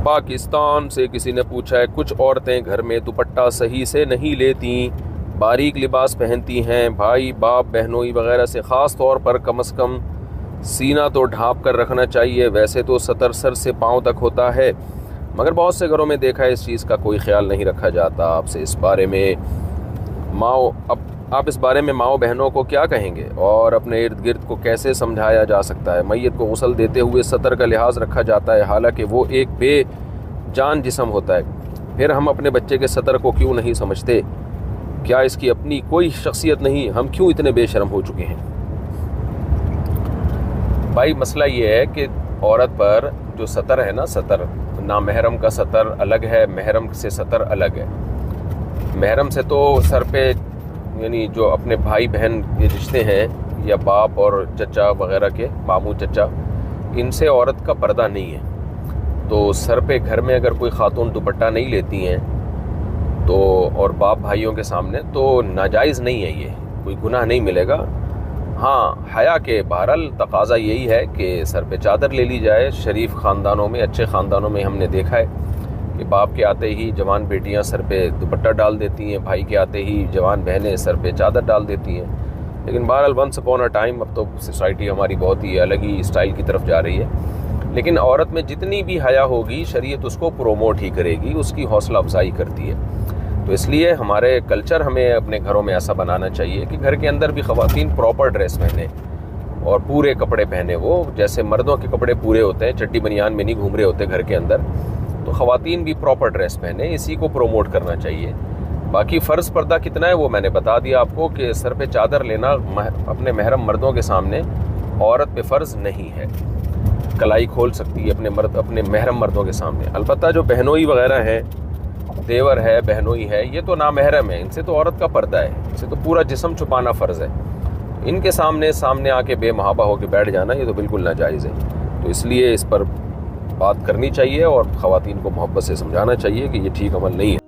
پاکستان سے کسی نے پوچھا ہے، کچھ عورتیں گھر میں دوپٹہ صحیح سے نہیں لیتی، باریک لباس پہنتی ہیں، بھائی باپ بہنوئی وغیرہ سے خاص طور پر کم از کم سینہ تو ڈھانپ کر رکھنا چاہیے۔ ویسے تو سطر سر سے پاؤں تک ہوتا ہے، مگر بہت سے گھروں میں دیکھا ہے اس چیز کا کوئی خیال نہیں رکھا جاتا۔ آپ سے اس بارے میں آپ اس بارے میں ماؤں بہنوں کو کیا کہیں گے، اور اپنے ارد گرد کو کیسے سمجھایا جا سکتا ہے؟ میت کو غسل دیتے ہوئے سطر کا لحاظ رکھا جاتا ہے، حالانکہ وہ ایک بے جان جسم ہوتا ہے، پھر ہم اپنے بچے کے سطر کو کیوں نہیں سمجھتے؟ کیا اس کی اپنی کوئی شخصیت نہیں؟ ہم کیوں اتنے بے شرم ہو چکے ہیں؟ بھائی مسئلہ یہ ہے کہ عورت پر جو سطر ہے نا، سطر نامحرم کا سطر الگ ہے، محرم سے سطر الگ ہے۔ محرم سے تو سر پہ، یعنی جو اپنے بھائی بہن کے رشتے ہیں یا باپ اور چچا وغیرہ کے ماموں چچا، ان سے عورت کا پردہ نہیں ہے۔ تو سر پہ گھر میں اگر کوئی خاتون دوپٹہ نہیں لیتی ہیں تو، اور باپ بھائیوں کے سامنے، تو ناجائز نہیں ہے، یہ کوئی گناہ نہیں ملے گا۔ ہاں، حیا کے بہرحال تقاضا یہی ہے کہ سر پہ چادر لے لی جائے۔ شریف خاندانوں میں، اچھے خاندانوں میں ہم نے دیکھا ہے کہ باپ کے آتے ہی جوان بیٹیاں سر پہ دوپٹہ ڈال دیتی ہیں، بھائی کے آتے ہی جوان بہنیں سر پہ چادر ڈال دیتی ہیں۔ لیکن بہرحال ونس اپون اے ٹائم، اب تو سوسائٹی ہماری بہت ہی الگ ہی اسٹائل کی طرف جا رہی ہے۔ لیکن عورت میں جتنی بھی حیا ہوگی، شریعت اس کو پروموٹ ہی کرے گی، اس کی حوصلہ افزائی کرتی ہے۔ تو اس لیے ہمارے کلچر ہمیں اپنے گھروں میں ایسا بنانا چاہیے کہ گھر کے اندر بھی خواتین پراپر ڈریس پہنے اور پورے کپڑے پہنے، وہ جیسے مردوں کے کپڑے پورے ہوتے ہیں، چڈی بنیان میں نہیں گھوم رہے ہوتے گھر کے اندر، تو خواتین بھی پراپر ڈریس پہنے، اسی کو پروموٹ کرنا چاہیے۔ باقی فرض پردہ کتنا ہے وہ میں نے بتا دیا آپ کو، کہ سر پہ چادر لینا اپنے محرم مردوں کے سامنے عورت پہ فرض نہیں ہے۔ کلائی کھول سکتی ہے اپنے محرم مردوں کے سامنے۔ البتہ جو بہنوئی وغیرہ ہیں، دیور ہے، بہنوئی ہے، یہ تو نامحرم ہے، ان سے تو عورت کا پردہ ہے، ان سے تو پورا جسم چھپانا فرض ہے۔ ان کے سامنے آ کے بے محابہ ہو کے بیٹھ جانا، یہ تو بالکل ناجائز ہے۔ تو اس لیے اس پر بات کرنی چاہیے اور خواتین کو محبت سے سمجھانا چاہیے کہ یہ ٹھیک عمل نہیں ہے۔